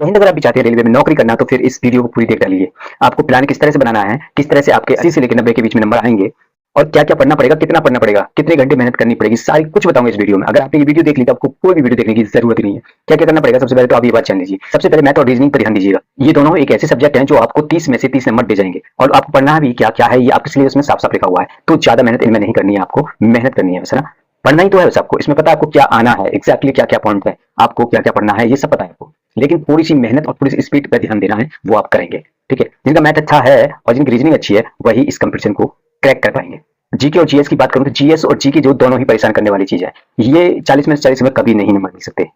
वहीं अगर आप भी चाहते हैं रेलवे में नौकरी करना तो फिर इस वीडियो को पूरी देख डालिए। आपको प्लान किस तरह से बनाना है, किस तरह से आपके 80 से लेकर 90 के बीच में नंबर आएँगे और क्या-क्या पढ़ना पड़ेगा, कितना पढ़ना पड़ेगा, कितने घंटे मेहनत करनी पड़ेगी, सारी कुछ बताऊँगा इस वीडियो में। अगर आपने ये वीडियो देख ली तो आपको कोई भी वीडियो देखने की ज़रूरत ही नहीं है। क्या-क्या करना पड़ेगा सबसे पहले तो आप ये बात जान लीजिए। सबसे पहले मैथ और रीजनिंग पर ध्यान दीजिएगा। ये दोनों एक ऐसे सब्जेक्ट हैं जो आपको 30 में से 30 नंबर दे जाएँगे और आपको पढ़ना भी क्या-क्या है ये आपके सिलेबस में साफ-साफ लिखा हुआ है। तो ज़्यादा मेहनत इनमें नहीं करनी है आपको, मेहनत करनी है बस, है ना? पढ़ना ही तो है बस आपको, इसमें पता है आपको क्या आना है, एग्ज़ैक्टली क्या-क्या पॉइंट है, आपको क्या-क्या पढ़ना है, ये सब पता है आपको। लेकिन थोड़ी-सी मेहनत और थोड़ी-सी स्पीड पे ध्यान देना है, वो आप करेंगे, ठीक है? जिनका मैथ अच्छा है और जिनकी रीजनिंग अच्छी है, वही इस कॉम्पिटिशन को क्रैक कर पाएँगे। जीके और जीएस की बात करूँ तो जीएस और जीके जो दोनों ही परेशान करने वाली चीज़ है। ये 40 में से 40 में कभी नहीं नंबर मिल सकते।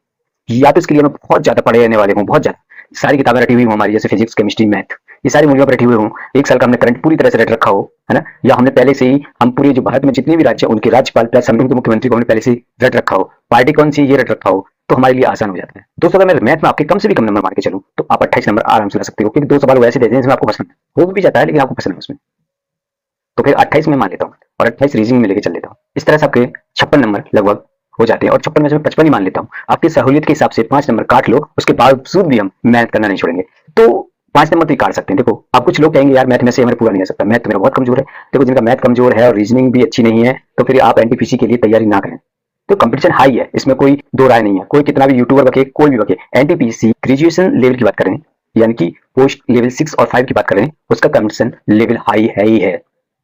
या तो इसके लिए हमें बहुत ज़्यादा पढ़े रहने वाले हों, बहुत ज़्यादा। सारी किताबें रटी हुई हों हमारी, जैसे फिजिक्स, केमिस्ट्री, मैथ, ये सारी मूल्यों पर रटी हुई हों। 1 साल का हमने करंट पूरी तरह से रट रखा हो, है ना? या हमने पहले से ही हम पूरे जो भारत में जितने भी राज्य हैं, उनके राज्यपाल प्लस हम उनके मुख्यमंत्री को हमने पहले से ही रट रखा हो। पार्टी कौन-सी ये रट रखा हो, तो हमारे लिए आसान हो जाता है। दोस्तों अगर मैं मैथ में आपके कम से भी कम नंबर मान के चलूँ, तो आप 28 नंबर आराम से ला सकते हो क्योंकि 2 सवाल वो ऐसे देते हैं जिसमें आपको पसंद है। हो भी जाता है लेकिन आपको पसंद है उसमें। तो फिर 28 में मान लेता हूँ और 28 रीजनिंग में लेके चल लेता हूँ। इस तरह से आपके 56 नंबर लगभग हो जाते हैं और 56 में से मैं 55 ही मान लेता हूँ। आपकी सहूलियत के हिसाब से 5 नंबर काट लो, उसके बावजूद भी हम मेहनत करना नहीं छोड़ेंगे। तो 5 नंबर तो ये काट सकते हैं। देखो, अब कुछ लोग कहेंगे यार मैथ में से हमारा पूरा नहीं आ सकता, मैथ तो मेरा बहुत कमजोर है। देखो जिनका मैथ कमजोर है और रीजनिंग भी अच्छी नहीं है, तो फिर आप एनटीपीसी के लिए तैयारी ना करें। तो कंपटीशन हाई है, इसमें कोई दो राय नहीं है। कोई कितना भी यूट्यूबर बके, कोई भी बके, एनटीपीसी ग्रेजुएशन लेवल की बात करें, यानी कि पोस्ट लेवल 6 और 5 की बात करें, उसका कंपटीशन लेवल हाई है ही है।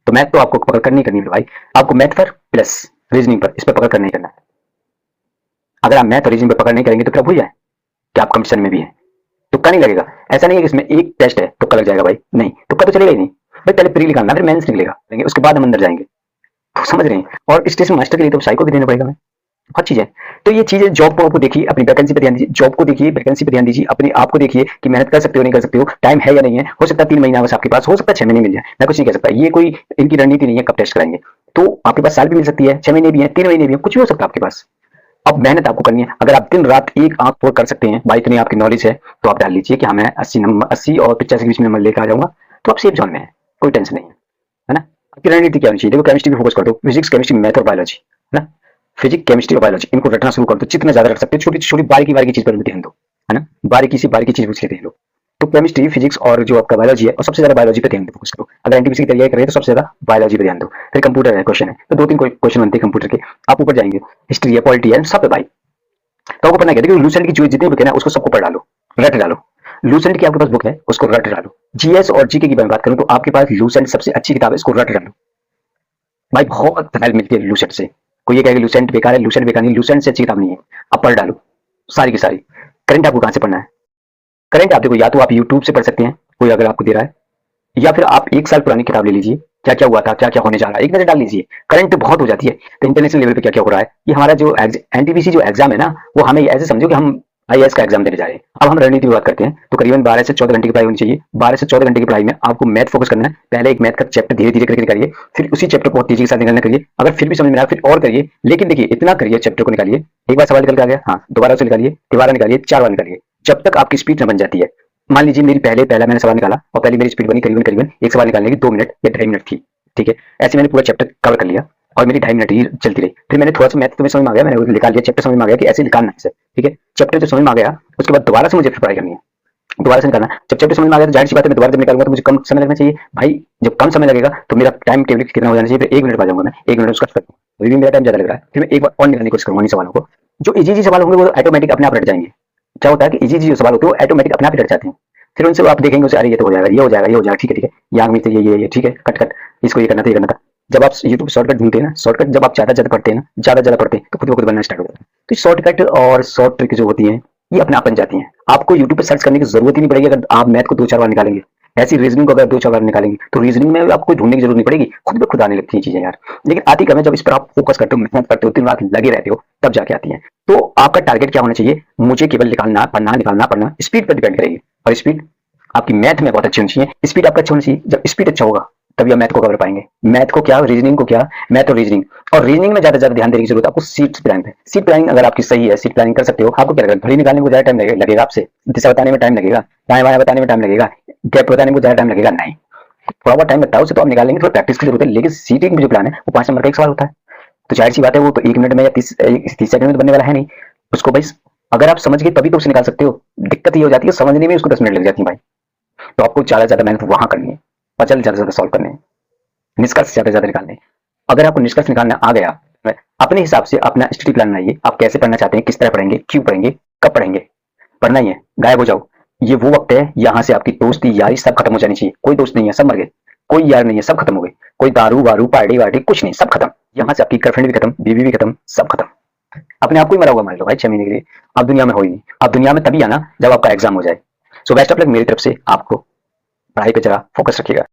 तो मैथ तो आपको पकड़ कर नहीं करनी है भाई, आपको मैथ पर प्लस रीजनिंग पर, इस पर पकड़ कर नहीं करना है। अगर आप मैथ और रीजनिंग पर पकड़ नहीं करेंगे तो क्या भूल जाए कि आप कंपटीशन में भी हैं। तुक्का नहीं लगेगा। ऐसा नहीं है कि इसमें एक टेस्ट है तुक्का लग जाएगा भाई, नहीं, तुक्का तो चलेगा ही नहीं भाई। पहले प्री निकालना, फिर मेंस निकलेगा, उसके बाद हम अंदर जाएंगे। तो समझ रहे हैं। और स्टेशन मास्टर के लिए तो साइको भी देना पड़ेगा हमें, बहुत चीजें। तो ये चीजें जॉब को आपको देखिए, अपनी वैकेंसी पे ध्यान दीजिए, जॉब को देखिए, वैकेंसी पे ध्यान दीजिए, अपने आप को देखिए कि मेहनत कर सकते हो नहीं कर सकते हो, टाइम है या नहीं है। हो सकता है 3 महीना बस आपके पास, हो सकता है 6 महीने मिल जाए, मैं कुछ नहीं कह सकता। ये कोई इनकी रणनीति नहीं है कब टेस्ट कराएंगे। तो आपके पास साल भी मिल सकती है, 6 महीने भी है, 3 महीने भी है, कुछ भी हो सकता है आपके पास। अब मेहनत आपको करनी है। अगर आप दिन रात एक आंख फोड़ कर सकते हैं, भाई इतनी आपकी नॉलेज है, तो आप डाल लीजिए कि हाँ मैं 80 नंबर, 80 और 85 के बीच में नंबर लेकर आ जाऊंगा, तो आप सेफ जोन में है, कोई टेंशन नहीं है ना? आपकी रणनीति क्या होनी चाहिए? देखो केमिस्ट्री पे फोकस कर दो, फिजिक्स, केमिस्ट्री, मैथ और बायोलॉजी, है ना? फिजिक्स, केमिस्ट्री और बायोलॉजी इनको रटना शुरू कर दो, जितना ज्यादा रट सकते हो। छोटी छोटी बारीकी बारीकी चीज पर भी ध्यान दो, है ना? बारीकी से बारीकी चीज पूछ लेते हैं लोग। तो केमिस्ट्री, फिजिक्स और जो आपका बायोलॉजी है, और सबसे ज्यादा बायोलॉजी पे ध्यान दो, फोकस करो। अगर एनटीपीसी की तैयारी कर रहे हैं तो सबसे ज्यादा बायोलॉजी पे ध्यान दो। फिर कंप्यूटर है, क्वेश्चन है, तो 2-3 क्वेश्चन बनते हैं कंप्यूटर के, आप ऊपर जाएंगे। हिस्ट्री है, पॉलिटी है, सब है भाई। तो आपको पढ़ना क्या है? देखिए लूसेंट की जो जितनी बुक है ना, उसको सबको पढ़ डालो, रट डालो। लूसेंट की आपके पास बुक है, उसको रट डालो। जीएस और जीके की मैं बात करूं तो आपके पास लूसेंट सबसे अच्छी किताब है, इसको रट डालो भाई। बहुत हेल्प मिलती है लूसेंट से। कोई ये कहेगा लूसेंट बेकार है, लूसेंट बेकार नहीं, लूसेंट से अच्छी किताब नहीं है। आप पढ़ डालो सारी की सारी। करंट आपको कहां से पढ़ना है? करंट आप देखो, या तो आप यूट्यूब से पढ़ सकते हैं, कोई अगर आपको दे रहा है, या फिर आप 1 साल पुरानी किताब ले लीजिए, क्या क्या हुआ था, क्या क्या होने जा रहा है, एक नजर डाल लीजिए। करंट बहुत हो जाती है। तो इंटरनेशनल लेवल पे क्या क्या हो रहा है, ये हमारा जो एनटीपीसी जो एग्जाम है ना, वो हमें ऐसे समझो कि हम आईएएस का एग्जाम देने जा रहे हैं। अब हम रणनीति की बात करते हैं, तो करीबन 12 से 14 घंटे की पढ़ाई होनी चाहिए। 12 से 14 घंटे की पढ़ाई में आपको मैथ फोकस करना है। पहले एक मैथ का चैप्टर धीरे धीरे करके निकालिए, फिर उसी चैप्टर को बहुत तेजी के साथ निकालना करिए। अगर फिर भी समझ में आया फिर और करिए, लेकिन देखिए इतना करिए, चैप्टर को निकालिए, एक बार सवाल निकल के आ गया, हाँ दोबारा उसे निकालिए, दोबारा निकालिए, 4 बार निकालिए, जब तक आपकी स्पीड न बन जाती है। मान लीजिए मेरी पहला मैंने सवाल निकाला और पहली मेरी स्पीड बनी करीबन करीबन एक सवाल निकालने की 2 मिनट या 2.5 मिनट थी, ठीक है? ऐसे मैंने पूरा चैप्टर कवर कर लिया और मेरी 2.5 मिनट ही चलती रही। फिर मैंने थोड़ा सा मैथ तो समझ में आ गया, मैंने निकाल लिया, चैप्टर समझ में आ गया कि ऐसे निकालना है, ठीक है? चैप्टर जो समझ में आ गया, उसके बाद दोबारा से मुझे पढ़ाई करनी है, दोबारा से निकालना। जब चैप्टर समझ में आ गया तो जाहिर सी बात है मैं दोबारा जब निकालूंगा तो मुझे कम समय लगना चाहिए भाई। जब कम समय लगेगा तो मेरा टाइम टेबल कितना हो जाना चाहिए, फिर 1 मिनट पा जाऊंगा मैं, 1 मिनट उसका करूंगा, अभी भी मेरा टाइम ज्यादा लग रहा है। फिर मैं एक बार और निकालने की कोशिश करूंगा इन सवालों को। जो इजी सवाल होंगे वो ऑटोमेटिक अपने आप रट जाएंगे। क्या होता है कि इजी जो सवाल होते हैं वो ऑटोमेटिक अपने आप ही रट जाते हैं। फिर उनसे आप देखेंगे उसे, अरे ये तो हो जाएगा, ये हो जाएगा, ये हो जाएगा, ठीक है ठीक है, यहाँ में तो ये ठीक है, कट कट, इसको ये करना था, ये करना था। जब आप यूट्यूब शॉर्टकट ढूंढते हैं ना, शॉर्टकट जब आप ज्यादा पढ़ते हैं ना, ज्यादा पढ़ते हैं तो खुद ब खुद बनना स्टार्ट हो जाता है। तो शॉर्टकट और शॉर्ट ट्रिक जो होती है ये अपने आप बन जाती हैं। आपको यूट्यूब पे सर्च करने की जरूरत ही नहीं पड़ेगी। अगर आप मैथ को 2-4 बार निकालेंगे, ऐसी रीजनिंग को अगर 2-4 बार निकालेंगे, तो रीजनिंग में आपको ढूंढने की जरूरत नहीं पड़ेगी, खुद ब खुद आने लगती है चीजें यार। लेकिन आती कब है? जब इस पर आप फोकस करते हो, मेहनत करते हो, दिन रात लगे रहते हो, तब जाके आती है। तो आपका टारगेट क्या होना चाहिए? मुझे केवल निकालना, पढ़ना स्पीड पर डिपेंड करेगी। और स्पीड आपकी मैथ में बहुत अच्छी होनी चाहिए, स्पीड आपका अच्छा होना चाहिए। जब स्पीड अच्छा होगा तभी आप मैथ को कवर पाएंगे। मैथ को क्या, रीजनिंग को क्या, मैथ और रीजनिंग में ज्यादा ध्यान देने की जरूरत है आपको। सीट प्लानिंग है, सीट प्लानिंग अगर आपकी सही है, सीट प्लानिंग कर सकते हो, आपको क्या लगेगा? घड़ी निकालने को ज्यादा टाइम लगेगा आपसे, दिशा बताने में टाइम लगेगा, दाएं बाएं बताने में टाइम लगेगा, गैप बताने में ज्यादा टाइम लगेगा? नहीं, थोड़ा बहुत टाइम लगता है उसे तो आप निकालेंगे, थोड़ा प्रैक्टिस की जरूरत है। लेकिन सीटिंग में जो प्लान है वो 5 नंबर का एक सवाल होता है, तो जाहिर सी बात है वो तो 1 मिनट में या 30 सेकंड में तो बनने वाला है नहीं। उसको भाई अगर आप समझ गए तभी तो उसे निकाल सकते हो। दिक्कत ये हो जाती है समझने में उसको 10 मिनट लग जाती है भाई। तो आपको ज्यादा मेहनत वहां करनी है, पजल ज्यादा सॉल्व करने हैं, निष्कर्ष ज्यादा निकालने हैं। अगर आपको निष्कर्ष निकालना आ गया, अपने हिसाब से अपना स्टडी प्लान बनाइए। आप कैसे पढ़ना चाहते हैं, किस तरह पढ़ेंगे, क्यों पढ़ेंगे, कब पढ़ेंगे। पढ़ना ही है, गायब हो जाओ। ये वो वक्त है, यहाँ से आपकी दोस्ती यारी सब खत्म हो जानी चाहिए। कोई दोस्त नहीं है, सब मर गए। कोई यार नहीं है, सब खत्म हो गए। कोई दारू वारू पार्टी वार्टी कुछ नहीं, सब खत्म। यहाँ से आपकी गर्लफ्रेंड भी खत्म, बीवी भी खत्म, सब खत्म। अपने आप को ही मरा हुआ मान लो भाई 6 महीने के लिए। आप दुनिया में हो ही नहीं। आप दुनिया में तभी आना जब आपका एग्जाम हो जाए। सो बेस्ट ऑफ लक मेरी तरफ से आपको। पढ़ाई पे जरा फोकस रखिएगा।